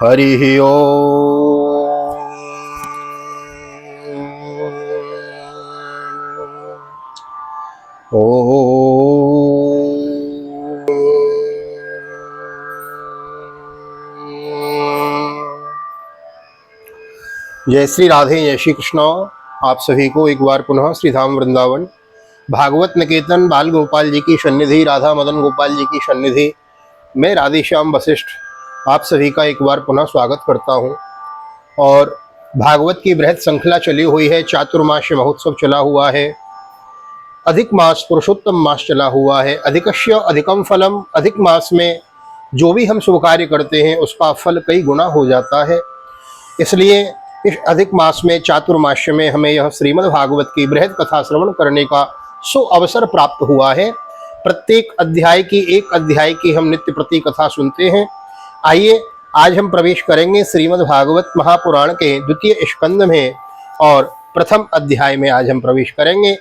हरि जय श्री राधे, जय श्री कृष्ण। आप सभी को एक बार पुनः श्री धाम वृंदावन भागवत निकेतन बाल गोपाल जी की सन्निधि, राधा मदन गोपाल जी की सन्निधि मैं राधेश्याम वशिष्ठ आप सभी का एक बार पुनः स्वागत करता हूं। और भागवत की बृहद श्रृंखला चली हुई है, चातुर्मास महोत्सव चला हुआ है, अधिक मास पुरुषोत्तम मास चला हुआ है। अधिकस्य अधिकम फलम, अधिक मास में जो भी हम शुभ कार्य करते हैं उसका फल कई गुना हो जाता है। इसलिए इस अधिक मास में, चातुर्मास्य में हमें यह श्रीमद् भागवत की बृहद कथा श्रवण करने का अवसर प्राप्त हुआ है। प्रत्येक अध्याय की हम नित्य प्रति कथा सुनते हैं। आइए आज हम प्रवेश करेंगे श्रीमद् भागवत महापुराण के द्वितीय स्कंद में और प्रथम अध्याय में आज हम प्रवेश करेंगे।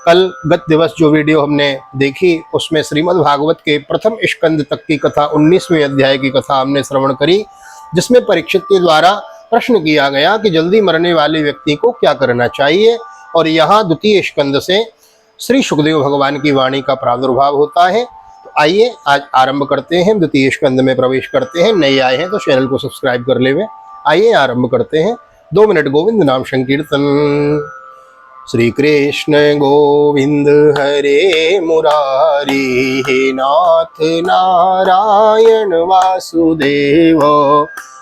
कल गत दिवस जो वीडियो हमने देखी उसमें श्रीमद् भागवत के प्रथम स्कंद तक की कथा, 19वें अध्याय की कथा हमने श्रवण करी, जिसमें परीक्षित के द्वारा प्रश्न किया गया कि जल्दी मरने वाले व्यक्ति को क्या करना चाहिए। और यहाँ द्वितीय स्कंद से श्री सुखदेव भगवान की वाणी का प्रादुर्भाव होता है। तो आइए आज आरंभ करते हैं, द्वितीय स्कंद में प्रवेश करते हैं। नए आए हैं तो चैनल को सब्सक्राइब कर लेवे। आइए आरंभ करते हैं। 2 मिनट गोविंद नाम संकीर्तन। श्री कृष्ण गोविंद हरे मुरारी, हे नाथ नारायण वासुदेव।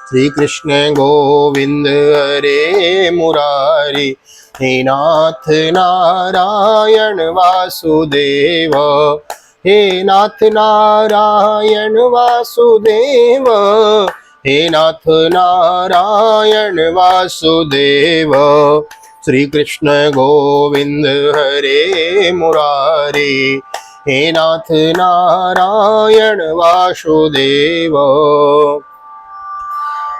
श्री कृष्ण गोविंद हरे मुरारी, हे नाथ नारायण वासुदेव। हे नाथ नारायण वासुदेव, हे नाथ नारायण वासुदेव। श्री कृष्ण गोविंद हरे मुरारी, हे नाथ नारायण वासुदेव।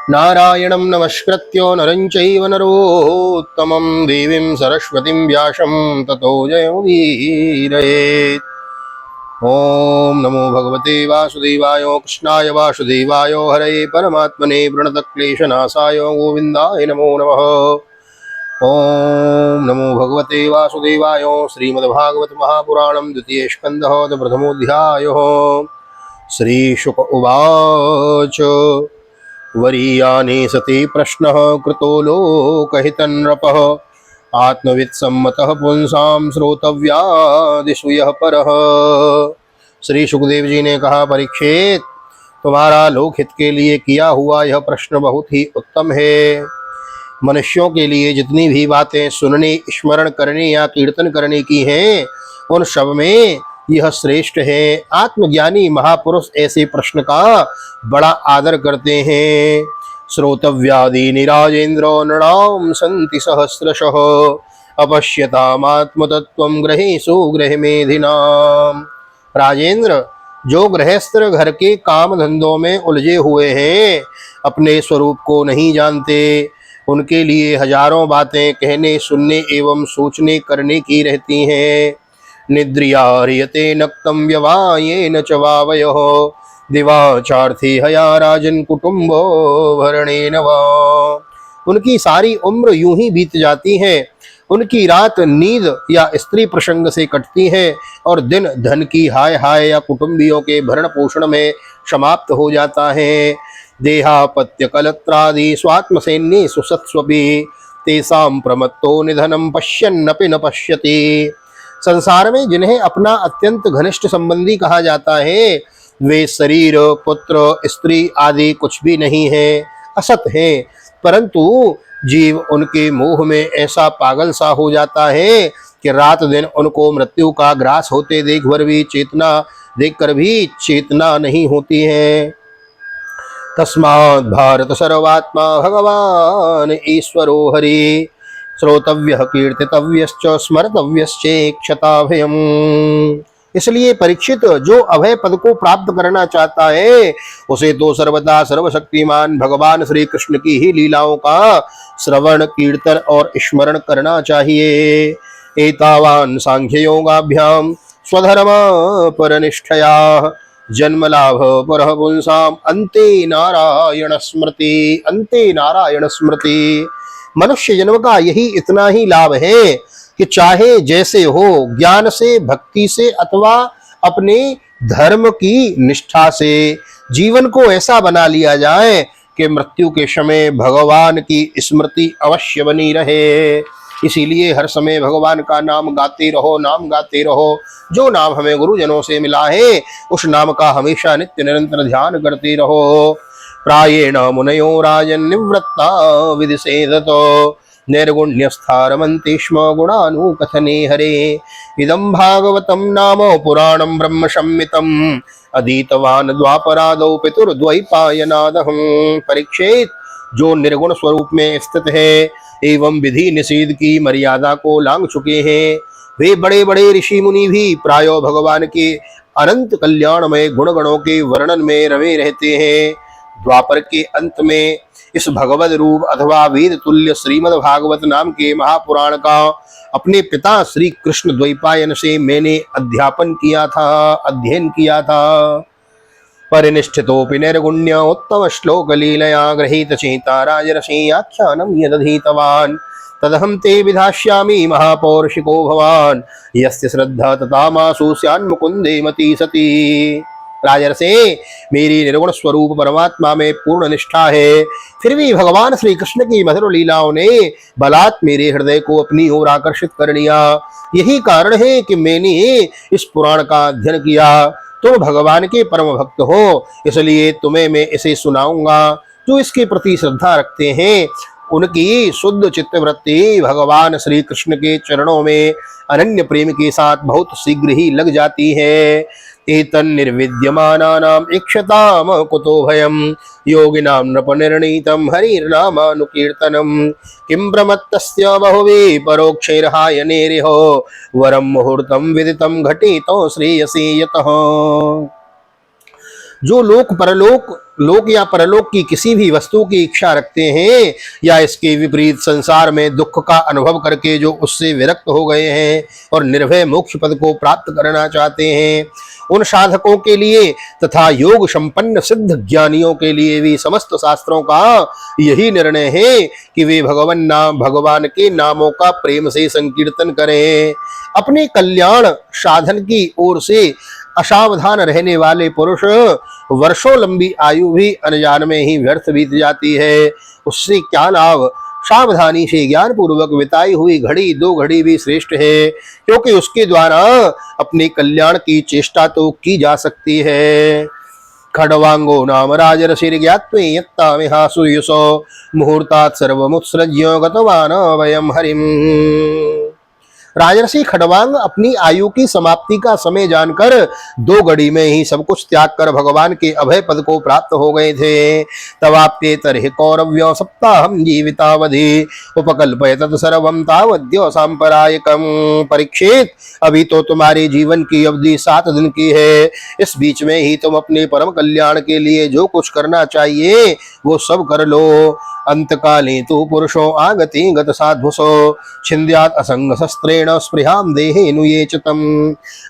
नारायणं नमस्कृत्य नरं चैव नरोत्तमं, देवीं सरस्वतीं व्यासं ततो जयमुदीरयेत्। ओम नमो भगवते वासुदेवाय, कृष्णाय वासुदेवाय, हरे परमात्मने प्रणतक्लेशनाशाय गोविन्दाय नमो नमः। ओम नमो भगवते वासुदेवाय। श्रीमद्भागवत महापुराणं द्वितीय स्कन्धः प्रथमोऽध्यायः। श्रीशुक उवाच। वरीयानि सति प्रश्नः कृतो लोकहितन्नृपः, आत्मवित्सम्मतः पुंसां श्रोतव्यादिषु यः परः। श्री सुखदेव जी ने कहा, परीक्षित, तुम्हारा लोकहित के लिए किया हुआ यह प्रश्न बहुत ही उत्तम है। मनुष्यों के लिए जितनी भी बातें सुनने, स्मरण करने या कीर्तन करने की हैं, उन सब में यह श्रेष्ठ है। आत्मज्ञानी महापुरुष ऐसे प्रश्न का बड़ा आदर करते हैं। श्रोतव्यादि निराजेन्द्र नृणाम संति सहस्रशः, अपश्यतामात्मतत्त्वं गृहेषु गृहमेधिनाम्। राजेंद्र, जो गृहस्थ घर के काम धंधों में उलझे हुए हैं, अपने स्वरूप को नहीं जानते, उनके लिए हजारों बातें कहने, सुनने एवं सोचने करने की रहती हैं। निद्रियार्यते नक्तं व्यवायेन च वावयोः, दिवाचार्थी हया राजन कुटुंबो भरणेन वा। उनकी सारी उम्र यूं ही बीत जाती है। उनकी रात नींद या स्त्री प्रसंग से कटती है और दिन धन की हाय हाय या कुटुंबियों के भरण पोषण में समाप्त हो जाता है। देहापत्य कलत्रादि स्वात्मसैन्ये सुसत्स्वपि, तेषां प्रमत्तो निधनं पश्यन्नपि न पश्यति। संसार में जिन्हें अपना अत्यंत घनिष्ठ संबंधी कहा जाता है, वे शरीर, पुत्र, स्त्री आदि कुछ भी नहीं है, असत है। परंतु जीव उनके मोह में ऐसा पागल सा हो जाता है कि रात दिन उनको मृत्यु का ग्रास होते देखकर भी चेतना नहीं होती है। तस्मात् भारत सर्वात्मा भगवान ईश्वरो हरि, श्रोतव्यः कीर्तितव्यश्च स्मर्तव्यश्चेक्षताभयम्। इसलिए परीक्षित, जो अभय पद को प्राप्त करना चाहता है, उसे तो सर्वदा सर्वशक्तिमान भगवान श्री कृष्ण की ही लीलाओं का श्रवण, कीर्तन और स्मरण करना चाहिए। एतावान् सांख्य योगाभ्याम स्वधर्म परनिष्ठया, जन्म लाभ परः पुंसाम अंते नारायण स्मृति। मनुष्य जन्म का यही इतना ही लाभ है कि चाहे जैसे हो, ज्ञान से, भक्ति से अथवा अपने धर्म की निष्ठा से जीवन को ऐसा बना लिया जाए कि मृत्यु के समय भगवान की स्मृति अवश्य बनी रहे। इसीलिए हर समय भगवान का नाम गाते रहो, नाम गाते रहो। जो नाम हमें गुरुजनों से मिला है उस नाम का हमेशा नित्य निरंतर ध्यान करते रहो। प्रायेण मुनयो राजन निवृत्ता विदिशेदतो निर्गुण्यस्थारमन्ते स्म गुणानुकथने हरे। इदं भागवतं नाम पुराणं ब्रह्म संहितम् अधीतवान् द्वापरादौ पितुर्द्वैपायनादहं। परीक्षित, जो निर्गुण स्वरूप में स्थित है एवं विधि निषेध की मर्यादा को लांघ चुके हैं, वे बड़े बड़े ऋषि मुनि भी प्रायो भगवान के अनंत कल्याणमय गुणगणों के वर्णन में रमे रहते हैं। द्वापर के अंत में इस भगवद रूप अथवा वेद तुल्य श्रीमद् भागवत नाम के महापुराण का अपने पिता श्री कृष्ण द्वैपायन से मैंने अध्ययन किया था। परिनिष्ठितोऽपि निर्गुण्य उत्तम श्लोक लीलया गृहीत चेता राजर्षि आख्यानं यदधीतवान् तदहं ते विधास्यामि महापौरुषिको भवान् यस्य श्रद्धा तथा मासु स्यान्मुकुन्दे मति सती। राजर्षि, मेरी निर्गुण स्वरूप परमात्मा में पूर्ण निष्ठा है, फिर भी भगवान श्री कृष्ण की मधुर लीलाओं ने बलात् मेरे हृदय को अपनी ओर आकर्षित कर लिया। यही कारण है कि मैंने इस पुराण का अध्ययन किया। तुम भगवान के परम भक्त हो, इसलिए तुम्हें मैं इसे सुनाऊंगा। जो इसके प्रति श्रद्धा रखते हैं उनकी शुद्ध चित्तवृत्ति भगवान श्री कृष्ण के चरणों में अनन्य प्रेम के साथ बहुत शीघ्र ही लग जाती है। एतन्निर्विद्यमानानाम् इक्षताम कुतो भयम् योगिनां नृपनिर्णीतं हरिर्नामानुकीर्तनं किं प्रमत्तस्य बहुभिः परोक्षैर्हायनेरिहो वरं मुहूर्तं विदितं घटितो श्रेयसे यतः। जो लोक या परलोक की किसी भी वस्तु की इच्छा रखते हैं या इसके विपरीत संसार में दुख का अनुभव करके जो उससे विरक्त हो गए हैं और निर्भय मोक्ष पद को प्राप्त करना चाहते हैं, उन साधकों के लिए तथा योग संपन्न सिद्ध ज्ञानियों के लिए भी समस्त शास्त्रों का यही निर्णय है कि वे भगवान के नामों का प्रेम से संकीर्तन करें। अपने कल्याण साधन की ओर से असावधान रहने वाले पुरुष वर्षों लंबी आयु भी अनजान में ही व्यर्थ बीत जाती है। उससे क्या लाभ? सावधानी से ज्ञान पूर्वक बिताई हुई घड़ी 2 घड़ी भी श्रेष्ठ है, क्योंकि उसके द्वारा अपने कल्याण की चेष्टा तो की जा सकती है। खड्वांगो नाम राजर्षिर्ज्ञात्वे यत्ता विहासुयसो मुहूर्तात् सर्वमुत्सृज्य गतवान् वयं हरिम्। राजर्षि खड्वांग अपनी आयु की समाप्ति का समय जानकर 2 घड़ी में ही सब कुछ त्याग कर भगवान के अभय पद को प्राप्त हो गए थे। तवाप्ये तर्हि कौरव्य सप्ताहं जीवितावधि उपकल्पय तत्सर्वं तावद्यो सांपरायकम्। परीक्षित, अभी तो तुम्हारे जीवन की अवधि 7 दिन की है। इस बीच में ही तुम अपने परम कल्याण के लिए जो कुछ करना चाहिए वो सब कर लो। अंतकाले तो पुरुषो आगति गत साध्वसो छिन्द्यात् असंग शस्त्रेण स्पृहाम देहेनुयेचतम।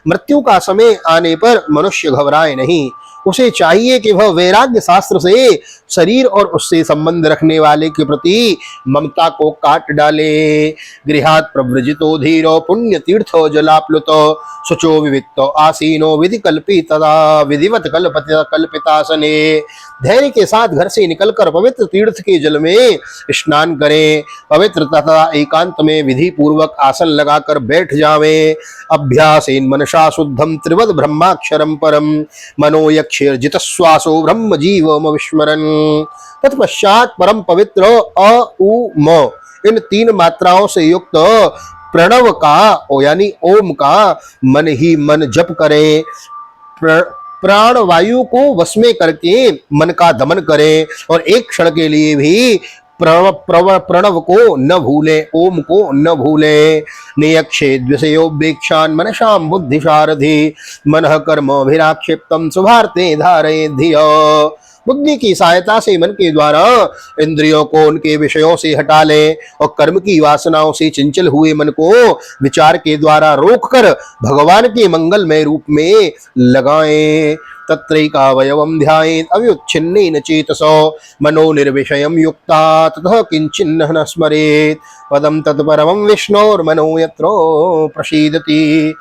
मृत्यु का समय आने पर मनुष्य घबराए नहीं, उसे चाहिए कि वह वैराग्य शास्त्र से शरीर और उससे संबंध रखने वाले के प्रति ममता को काट डाले। गृहात् प्रव्रजितो धीरो पुण्य तीर्थो जलाप्लुतो शुचो विविक्तो आसीनो विधि कल्पितदा विधिवत कल्पितासने। धैर्य के साथ घर से निकलकर पवित्र तीर्थ के जल में स्नान करें, पवित्र तथा एकांत में विधि पूर्वक आसन लगाकर बैठ जावें। अभ्यासेन मनसा शुद्धम त्रिवद ब्रह्माक्षरम परम मनो यक्षिर्जितश्वासो ब्रह्म जीवम विस्मरन्। तत्पश्चात परम पवित्र अ उ म इन 3 मात्राओं से युक्त प्रणव का यानी ओम का मन ही मन जप करें। प्राण वायु को वश में करके मन का दमन करें और एक क्षण के लिए भी प्रणव को न भूले, ओम को न भूले। नियक्षे द्विषयोपेक्षान् मनसां बुद्धिसारथि मनः कर्मभिराक्षिप्तं सुभार्ते धारयेद् धियो। बुद्धि की सहायता से मन के द्वारा इंद्रियों को उनके विषयों से हटा लें और कर्म की वासनाओं से चंचल हुए मन को विचार के द्वारा रोककर भगवान के मंगलमय रूप में लगाएं। तत्रैकावयवं ध्यायेत् अव्युच्छिन्नेन चेतसो मनो निर्विषयं युक्ता ततः किंचिन्न न स्मरेत् पदं तत्परमं विष्णोर्मनो यत्रो प्रसीदति।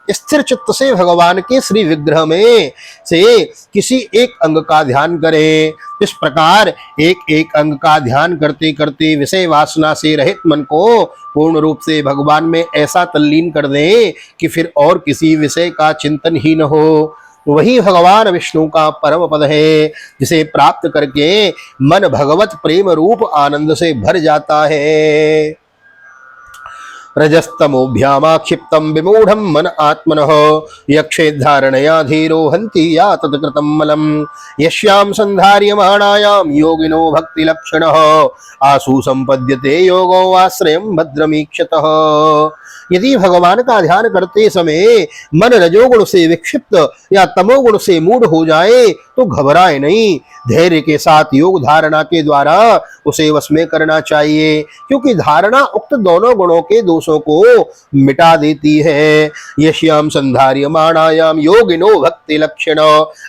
स्थिर चित्त से भगवान के श्री विग्रह में से किसी एक अंग का ध्यान करें। इस प्रकार एक एक अंग का ध्यान करते करते विषय वासना से रहित मन को पूर्ण रूप से भगवान में ऐसा तल्लीन कर दें कि फिर और किसी विषय का चिंतन ही न हो। वही भगवान विष्णु का परम पद है, जिसे प्राप्त करके मन भगवत प्रेम रूप आनंद से भर जाता है। रजस्तमोभ्यामाक्षिप्तं विमूढ़ं मन आत्मनः यक्षेद्धारणया धीरो हन्ति या तत्कृतं मलं यस्यां सन्धार्यमाणायां योगिनो भक्तिलक्षणः आसु संपद्यते योगो आश्रयं भद्रमीक्षतः। यदि भगवान का ध्यान करते समय मन रजोगुण से विक्षिप्त या तमोगुण से मूढ़ हो जाए तो घबराए नहीं, धैर्य के साथ योग धारणा के द्वारा उसे वश में करना चाहिए, क्योंकि धारणा उक्त दोनों गुणों के दोषों को मिटा देती है। यश्याम संधार्यमाणायाम योगिनो भक्ति लक्षण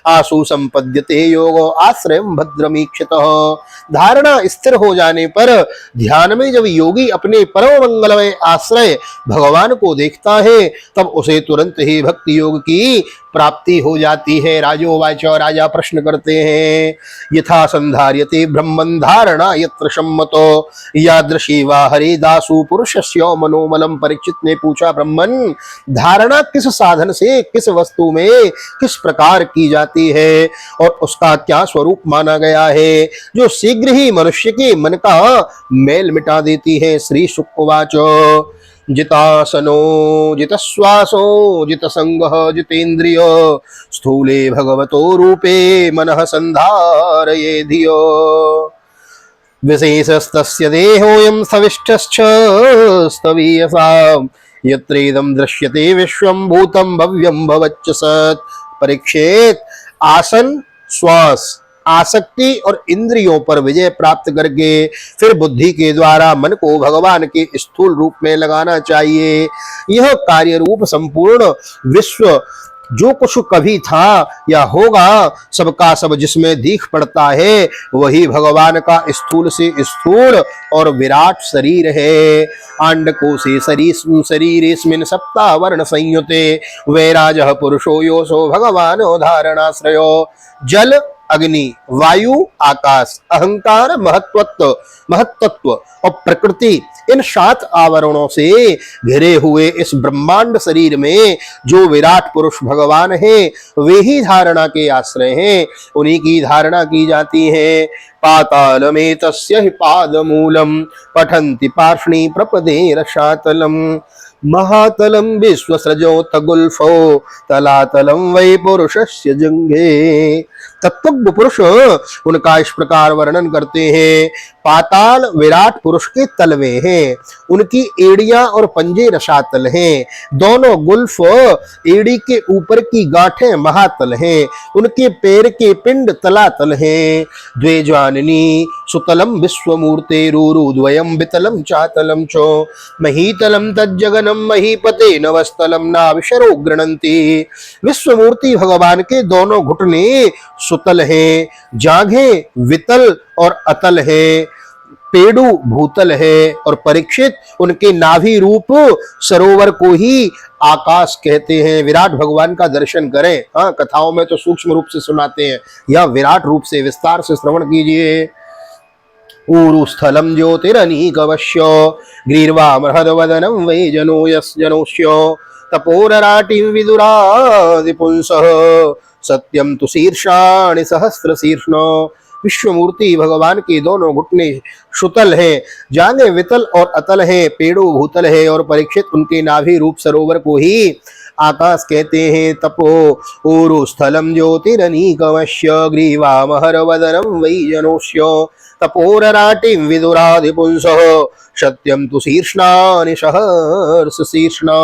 आसु संपद्यते योगो आश्रयं भद्रमीक्षतः। धारणा स्थिर हो जाने पर ध्यान में जब योगी अपने परम मंगलमय आश्रय भगवान को देखता है तब उसे तुरंत ही भक्ति योग की प्राप्ति हो जाती है। राजोवाच, राजा प्रश्न करते हैं, यथा संधार्यते ब्रह्मन् धारणा यत्र सम्मतो यादृशी वा हरिदासु पुरुषस्य मनोमलम। परीक्षित ने पूछा, ब्रह्मन् धारणा किस साधन से किस वस्तु में किस प्रकार की जाती है और उसका क्या स्वरूप माना गया है जो शीघ्र ही मनुष्य के मन का मेल मिटा देती है। श्री शुक उवाच, जितासनो जितश्वासो जितसंगः जितेन्द्रिय स्थूले भगवतो रूपे मनः संधारये धियो विशेषस्तस्य देहोऽयं स्थविष्ठश्च स्थवीयसाम् यत्रेदं दृश्यते विश्वं भूतं भव्यं भवच्च सत्। परीक्षित, आसन, श्वास, आसक्ति और इंद्रियों पर विजय प्राप्त करके फिर बुद्धि के द्वारा मन को भगवान के स्थूल रूप में लगाना चाहिए। यह कार्य रूप संपूर्ण विश्व जो कुछ कभी था या होगा सबका सब जिसमें दीख पड़ता है वही भगवान का स्थूल से स्थूल और विराट शरीर है। आंडको से शरीरेस्मिन् सप्ता वर्ण संयुते वैराजः पुरुषो योऽसो भगवानो धारणाश्रयो। जल, अग्नि, वायु, आकाश, अहंकार, महत्त्व और प्रकृति, इन 7 आवरणों से घिरे हुए इस ब्रह्मांड शरीर में जो विराट पुरुष भगवान है वे ही धारणा के आश्रय हैं, उन्हीं की धारणा की जाती है। पातालमेतस्य हि पादमूलम पठन्ति पार्ष्णी प्रपदे रसातलम महातलम विश्वसृजोत गुल्फो तलातलम वै पुरुषस्य जंघे। तत्वज्ञ पुरुष उनका इस प्रकार वर्णन करते हैं। पाताल विराट पुरुष के तलवे हैं, उनकी एड़ियां और पंजे रसातल हैं, दोनों गुल्फ एड़ी के ऊपर की गांठें महातल हैं, उनके पैर के पिंड तलातल हैं। द्वे जाननी सुतलम विश्वमूर्ते रूरुद्वयम वितलम चातलम चो महीतलम तज्जगनम महीपते नवस्तलम नाविशरो गृणन्ति। विश्वमूर्ति भगवान के दोनों घुटने सुतल हैं, जांघें वितल और अतल है, पेड़ू भूतल है और परीक्षित उनके नाभि रूप सरोवर को ही आकाश कहते हैं। विराट भगवान का दर्शन करें। हाँ, कथाओं में तो सूक्ष्म रूप से सुनाते हैं, या विराट रूप से विस्तार से श्रवण कीजिए। ऊरुस्थलम ज्योतिरनीकवश्यो ग्रीर्वामहदवदनं वै जनो यस्जनोष्यो तपोरराटिं विदुरादिपुंसः सत्यम तु शीर्षाणि सहस्र शीर्षणो। विश्वमूर्ति भगवान के दोनों घुटने सुतल हैं, जांघें वितल और अतल हैं, पेड़ों भूतल है और परीक्षित उनके नाभि रूप सरोवर को ही आकाश कहते हैं। तपो ऊरुस्थलम ज्योतिरनीकवश्य ग्रीवामहरवदनं वै जनोष्यो तपोरराटिं विदुरादिपुंसः सत्यम तु शीर्षणानि सहस्र शीर्षणा।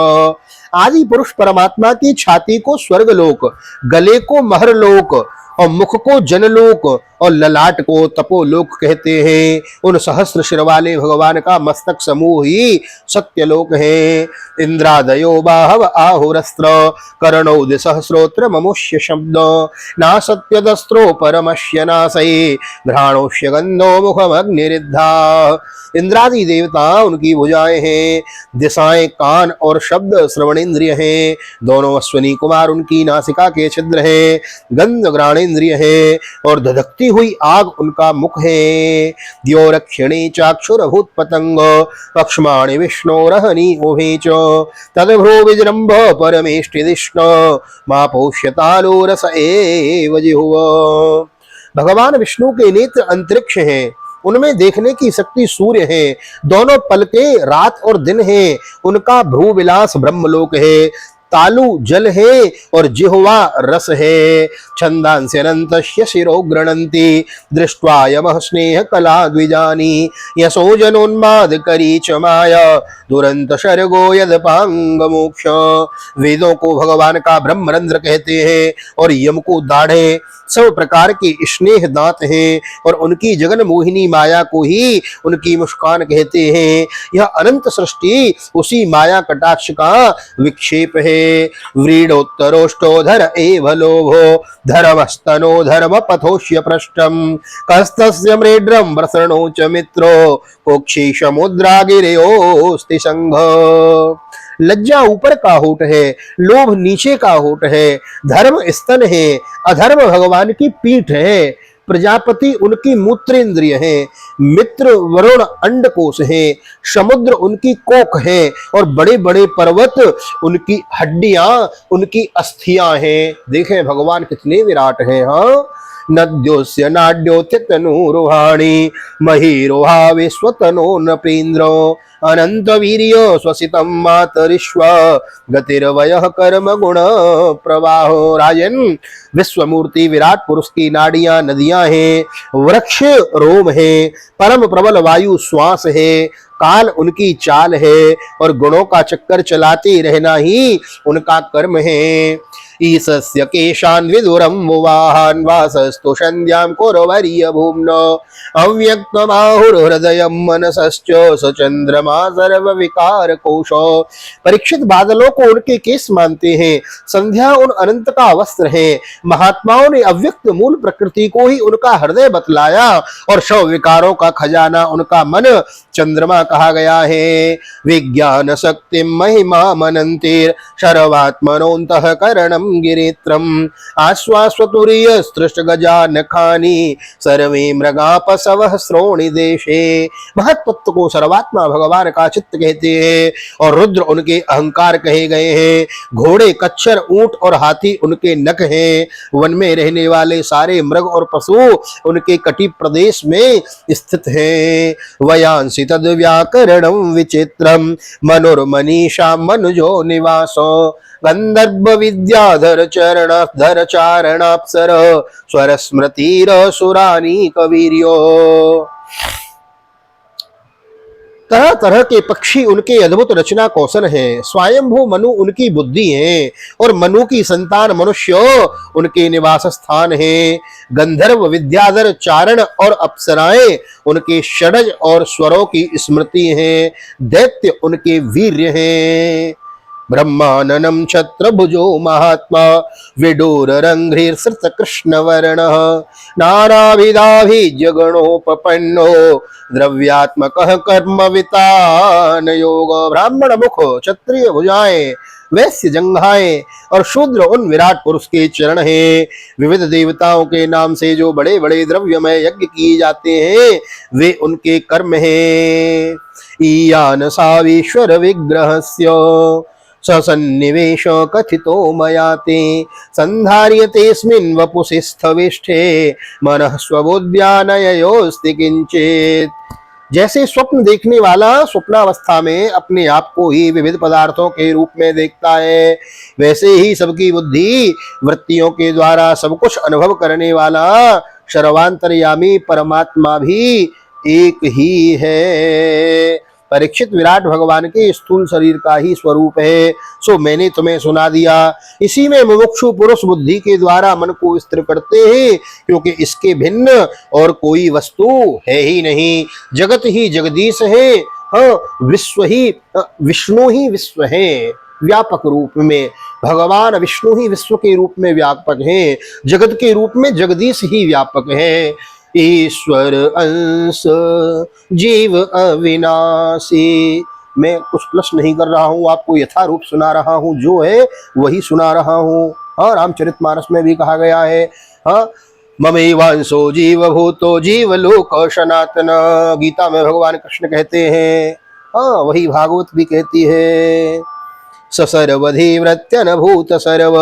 आदि पुरुष परमात्मा की छाती को स्वर्गलोक, गले को महरलोक और मुख को जनलोक और ललाट को तपोलोक कहते हैं। उन सहस्र शिर वाले भगवान का मस्तक समूह ही सत्यलोक है। इंद्रादयो बाहव आहुरस्त्र कर्णौ सहस्रोत्र ममुष्य शब्द ना सत्यदस्त्रो परमश्य नासये घ्राणोष्य गंधो मुखमग्निरिद्धा। इंद्रादि देवता उनकी भुजाएं हैं, दिशाएं कान और शब्द श्रवणेन्द्रिय हैं, दोनों अश्वनी कुमार उनकी नासिका के छिद्र हैं, गंध घ्राणेन्द्रिय है और धधकती हुई आग उनका मुख है। द्योरक्षिणी चाक्षुरभूत पतंग पक्ष्माणि विष्णोरहनि ओभे च तद्भ्रो विजृंभ परमेष्टिदिष्ण मा पोष्यतालो रस एव जिह्वा। भगवान विष्णु के नेत्र अंतरिक्ष हैं, उनमें देखने की शक्ति सूर्य है, दोनों पलके रात और दिन है, उनका भ्रू विलास ब्रह्मलोक है, तालु जल है और जिह्वा रस है। छंदांस्य अनंतस्य शिरो गृणन्ति दृष्ट्वा यमः स्नेह कला द्विजानी यशो जनोन्माद करी च माया दुरंत शर्गो यदपांग मोक्ष। वेदों को भगवान का ब्रह्मरंध्र कहते हैं और यम को दाढ़े, सब प्रकार के स्नेह दांत हैं और उनकी जगन मोहिनी माया को ही उनकी मुस्कान कहते हैं। यह अनंत सृष्टि उसी माया कटाक्ष का विक्षेप है। व्रीडोत्तरोष्टोधर एव लोभो धर्मस्तनो धर्म पथोष्य पृष्ठम कस्तस्य मृड्रम प्रसरणो च मित्रो कोक्षी समुद्रा गिरयोस्ति संघ। लज्जा ऊपर का होठ है, लोभ नीचे का होठ है, धर्म स्तन है, अधर्म भगवान की पीठ है, प्रजापति उनकी मूत्रेंद्रिय है, मित्र वरुण अंडकोश है, समुद्र उनकी कोख है और बड़े बड़े पर्वत उनकी हड्डियां, उनकी अस्थियां हैं। देखें भगवान कितने विराट हैं। हाँ, नद्योस्य नाड्योत्यतनुरुहाणि महीरोहा विश्वतनो नपेन्द्रो अनंत वीर्य स्वसितम मातरिश्व गतिर्वयः कर्म गुण प्रवाहो। राजन, विश्वमूर्ति विराट पुरुष की नाड़ियां नदियां हैं, वृक्ष रोम है, परम प्रबल वायु श्वास है, काल उनकी चाल है और गुणों का चक्कर चलाते रहना ही उनका कर्म है। ईशस्य केशान् विदुरं मुवाहान् वासस्तु संध्यां कुर्वर्य भूम्नो अव्यक्तमाहुर्हृदयं मनसश्च स चंद्रमा सर्व विकार कोशो। परीक्षित बादलों को उनके केस मानते हैं, संध्या उन अनंत का वस्त्र है। महात्माओं ने अव्यक्त मूल प्रकृति को ही उनका हृदय बतलाया और शव विकारों का खजाना उनका मन चंद्रमा कहा गया है। विज्ञान शक्ति महिमा मनंतिर सर्वात्मनोन्तः करणम गिरित्रम आश्वास्वतुरीय सृष्ट गजान खानी सर्वे मृगापसवः श्रोणि देशे। महत्त्व को सर्वात्मा भगवान का चित्त कहते हैं और रुद्र उनके अहंकार कहे गए हैं। घोड़े, कच्छर, ऊंट और हाथी उनके नख हैं। वन में रहने वाले सारे मृग और पशु उनके कटि प्रदेश में स्थित हैं। वयांसि तद व्याकरणं विचित्रम मनुर्मनीषा मनुजो निवासो गंधर्व विद्याधर चरणधर चारणाप्सर स्वर स्मृतिर सुरानी कवीर्यो। तरह तरह के पक्षी उनके अद्भुत रचना कौशल हैं। स्वयंभू मनु उनकी बुद्धि है और मनु की संतान मनुष्य उनके निवास स्थान है। गंधर्व, विद्याधर, चारण और अप्सराएं उनके षडज और स्वरों की स्मृति हैं। दैत्य उनके वीर्य हैं। ब्रह्माननं छत्रभुजो महात्मा विडूर रंध्रीर्सृत कृष्ण वर्ण नानाविधाभिजगणोपपन्नो द्रव्यात्मकः कर्म वितान योग। ब्राह्मण मुख, क्षत्रिय भुजाएं, वैश्य जंघाएं और शूद्र उन विराट पुरुष के चरण हैं। विविध देवताओं के नाम से जो बड़े बड़े द्रव्यमय यज्ञ किए जाते हैं वे उनके कर्म हैं। ईयान सावीश्वर विग्रहस्य सन्निवेश कथितो मयाते संधार्यतेऽस्मिन् वपुषि स्थविष्ठे मनः स्वबुद्ध्यानयोस्ति किंचित। जैसे स्वप्न देखने वाला स्वप्नावस्था में अपने आप को ही विविध पदार्थों के रूप में देखता है, वैसे ही सबकी बुद्धि वृत्तियों के द्वारा सब कुछ अनुभव करने वाला सर्वांतर्यामी परमात्मा भी एक ही है। परीक्षित विराट भगवान के स्थूल शरीर का ही स्वरूप है, सो मैंने तुम्हें सुना दिया। इसी में मुमुक्षु पुरुष बुद्धि के द्वारा मन को स्थिर करते हैं, क्योंकि इसके भिन्न और कोई वस्तु है ही नहीं। जगत ही जगदीश है, विश्व ही विष्णु ही विश्व है। व्यापक रूप में भगवान विष्णु ही विश्व के रूप में व्यापक हैं, जगत के रूप में जगदीश ही व्यापक है। ईश्वर अंश जीव अविनाशी। मैं कुछ प्लस नहीं कर रहा हूँ, आपको यथारूप सुना रहा हूँ, जो है वही सुना रहा हूँ। हाँ, रामचरितमानस में भी कहा गया है, हाँ, ममेवांशो जीव भूतो जीव लोक सनातन। गीता में भगवान कृष्ण कहते हैं, हाँ, वही भागवत भी कहती है। ससर्वधिवृत्यनभूत सर्व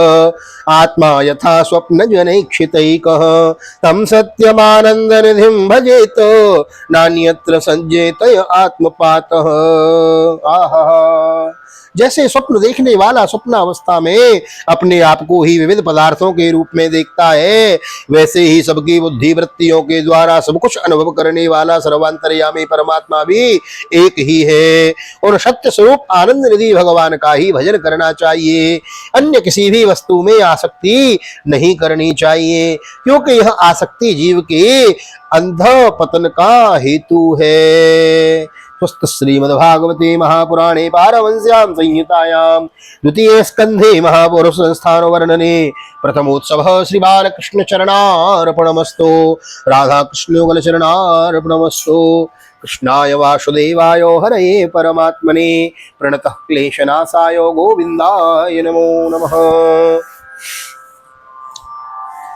आत्मा यथा स्वप्न जनैक्षितैकः तम सत्यमानंदनिधिं भजेत नान्यत्र संजेत आत्मपातः। आहा, जैसे स्वप्न देखने वाला स्वप्न अवस्था में अपने आप को ही विविध पदार्थों के रूप में देखता है, वैसे ही सबकी बुद्धि वृत्तियों के द्वारा सब कुछ अनुभव करने वाला सर्वांतर्यामी परमात्मा भी एक ही है। और सत्य स्वरूप आनंद निधि भगवान का ही भजन करना चाहिए, अन्य किसी भी वस्तु में आसक्ति नहीं करनी चाहिए, क्योंकि यह आसक्ति जीव के अंध पतन का हेतु है। स्वस्थ श्रीमद्भागवते महापुराणे पारमहंस्यां संहितायां द्वितीय स्कंधे महापुरुष संस्थान वर्णने प्रथमोत्सवः श्री बालकृष्ण चरणार्पणमस्तु। राधा कृष्ण युगल चरणार्पणमस्तु। कृष्णाय वासुदेवाय हरये परमात्मने प्रणतः क्लेशनाशाय गोविंदाय नमो नमः।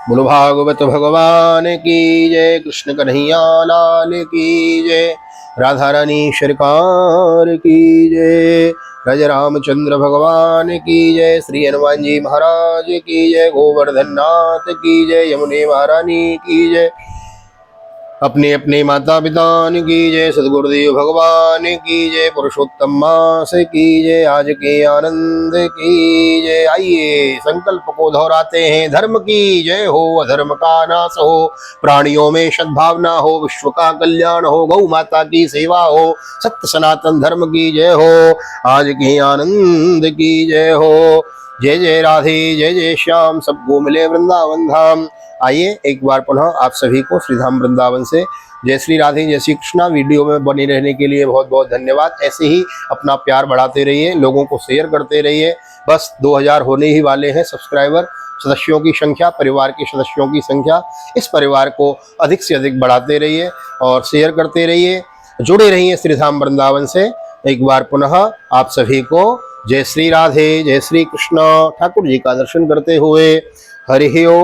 बोलो भागवत भगवान की जय, कृष्ण कन्हैया लाल की जय, राधा रानी सरकार की जय, राजा रामचंद्र भगवान की जय, श्री हनुमान जी महाराज की जय, गोवर्धन नाथ की जय, यमुने महारानी की जय, अपने अपने माता पिता की जय, सदगुरुदेव भगवान की जय, पुरुषोत्तम मास की जय, आज के आनंद की जय। आइए संकल्प को दोहराते हैं। धर्म की जय हो, अधर्म का नाश हो, प्राणियों में सद्भावना हो, विश्व का कल्याण हो, गौ माता की सेवा हो, सत्य सनातन धर्म की जय हो, आज के आनंद की जय हो। जय जय राधे, जय जय श्याम, सबको मिले वृंदावन धाम। आइए एक बार पुनः आप सभी को श्रीधाम वृंदावन से जय श्री राधे, जय श्री कृष्णा। वीडियो में बने रहने के लिए बहुत बहुत धन्यवाद। ऐसे ही अपना प्यार बढ़ाते रहिए, लोगों को शेयर करते रहिए। बस 2000 होने ही वाले हैं सब्सक्राइबर, सदस्यों की संख्या, परिवार के सदस्यों की संख्या। इस परिवार को अधिक से अधिक बढ़ाते रहिए और शेयर करते रहिए, जुड़े रहिए श्रीधाम वृंदावन से। एक बार पुनः आप सभी को जय श्री राधे, जय श्री कृष्ण। ठाकुर जी का दर्शन करते हुए हरि ओम।